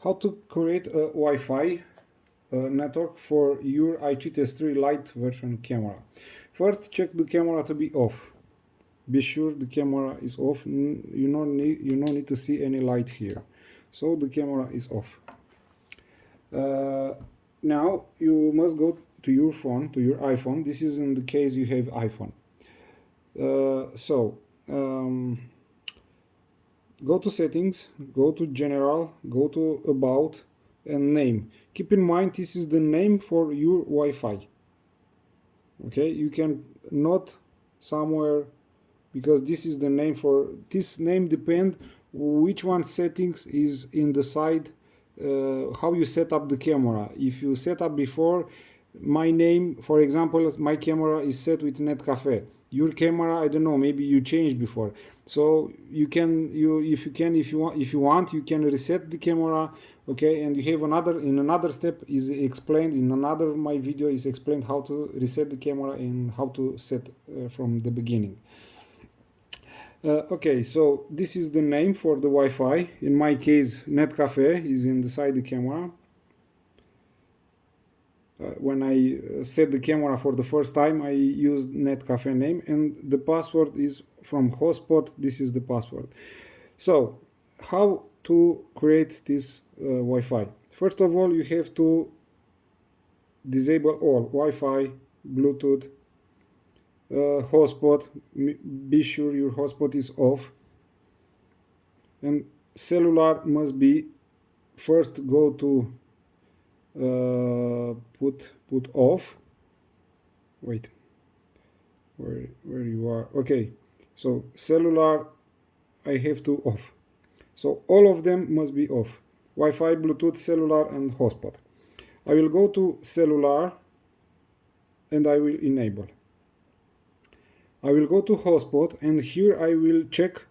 How to create a Wi-Fi network for your iQTS3 Lite version camera. First, check the camera to be off. Be sure the camera is off. You don't need to see any light here. So the camera is off. Now you must go to your phone, to your iPhone. This is in the case you have iPhone. Go to settings, go to general, go to about and name. Keep in mind this is the name for your Wi-Fi. Okay, you can not somewhere, because this is the name for this name depend which one settings is in the side, how you set up the camera. If you set up before, my name, for example, my camera is set with Netcafe. Your camera, I don't know, maybe you changed before. So if you want, you can reset the camera, okay? And you have another step is explained in another my video is explained how to reset the camera and how to set from the beginning. Okay, so this is the name for the Wi-Fi. In my case, Netcafe is inside the camera. When I set the camera for the first time, I used Netcafe name, and the password is from Hotspot. This is the password. So, how to create this Wi-Fi? First of all, you have to disable all Wi-Fi, Bluetooth, hotspot. Be sure your hotspot is off, and cellular must be first. Go to put off. Wait, where you are? Okay, so cellular I have to off. So all of them must be off. Wi-Fi, Bluetooth, cellular, and hotspot. I will go to cellular and I will enable. I will go to hotspot and here I will check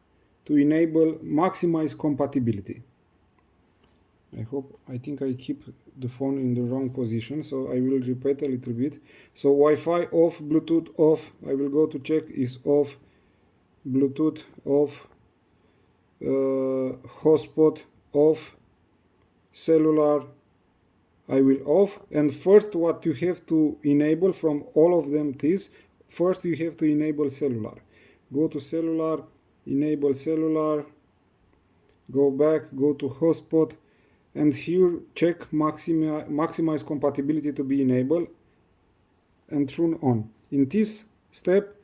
to enable maximize compatibility. I think I keep the phone in the wrong position, so I will repeat a little bit. So Wi-Fi off, Bluetooth off. I will go to check is off, Bluetooth off, hotspot off, cellular I will off. And first what you have to enable from all of them is, first you have to enable cellular. Go to cellular, enable cellular, go back, go to hotspot, and here check maximize compatibility to be enabled and turn on. In this step,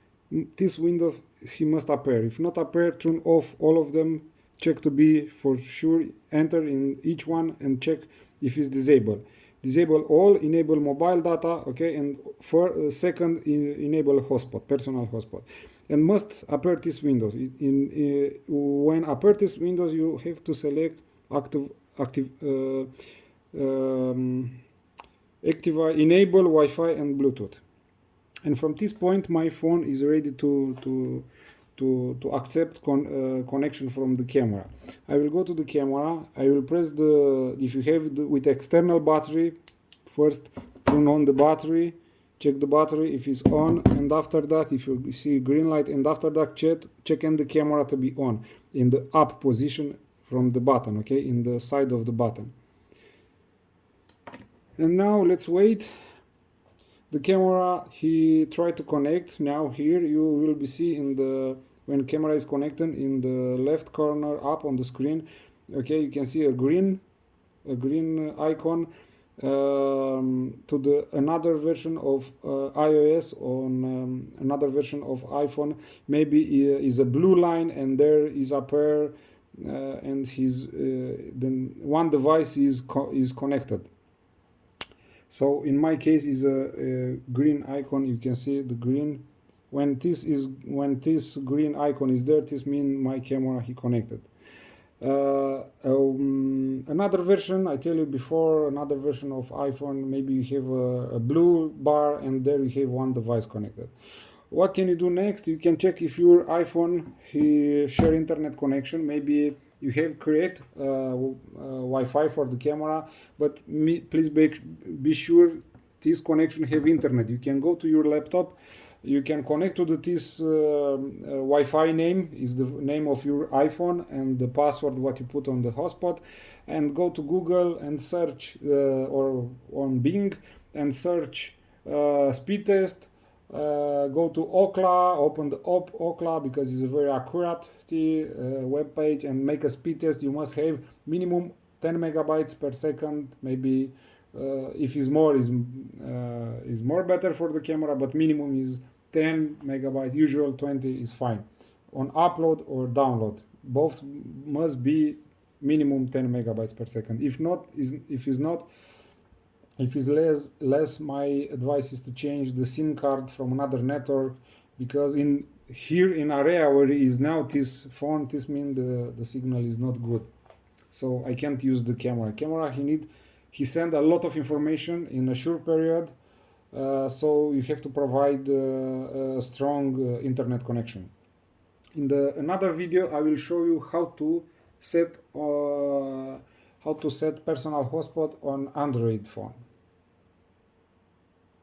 this window he must appear. If not appear, turn off all of them, check to be for sure, enter in each one and check if it's disabled. Disable all, enable mobile data, okay, and for second enable hotspot, personal hotspot, and must appear this windows. When appear this windows, you have to select enable Wi-Fi and Bluetooth, and from this point my phone is ready to accept connection from the camera. I will go to the camera. I will press if you have with external battery, first turn on the battery, check the battery if it's on, and after that if you see green light, and after that check in the camera to be on in the up position from the button, okay, in the side of the button. And now let's wait. The camera he tried to connect. Now here you will be see in the when camera is connected in the left corner up on the screen, okay, you can see a green icon to the another version of iOS on another version of iPhone. Maybe is a blue line and there is a pair and then one device is connected. So in my case is a green icon. You can see the green. When this green icon is there, this means my camera he connected. Another version, I tell you before, another version of iPhone, maybe you have a blue bar and there you have one device connected. What can you do next? You can check if your iPhone he share internet connection. Maybe you have create Wi-Fi for the camera, but please be sure this connection have internet. You can go to your laptop You can connect to this Wi-Fi name is the name of your iPhone and the password what you put on the hotspot, and go to Google and search or on Bing and search speed test. Go to Okla, open the Okla because it's a very accurate web page, and make a speed test. You must have minimum 10 megabytes per second, maybe if is more is more better for the camera, but minimum is 10 megabytes. Usual 20 is fine. On upload or download, both must be minimum 10 megabytes per second. If not, if it's less, my advice is to change the SIM card from another network, because in here in area where is now this phone, this means the signal is not good, so I can't use the camera. He sent a lot of information in a short period, so you have to provide a strong internet connection. In the another video, I will show you how to set personal hotspot on Android phone.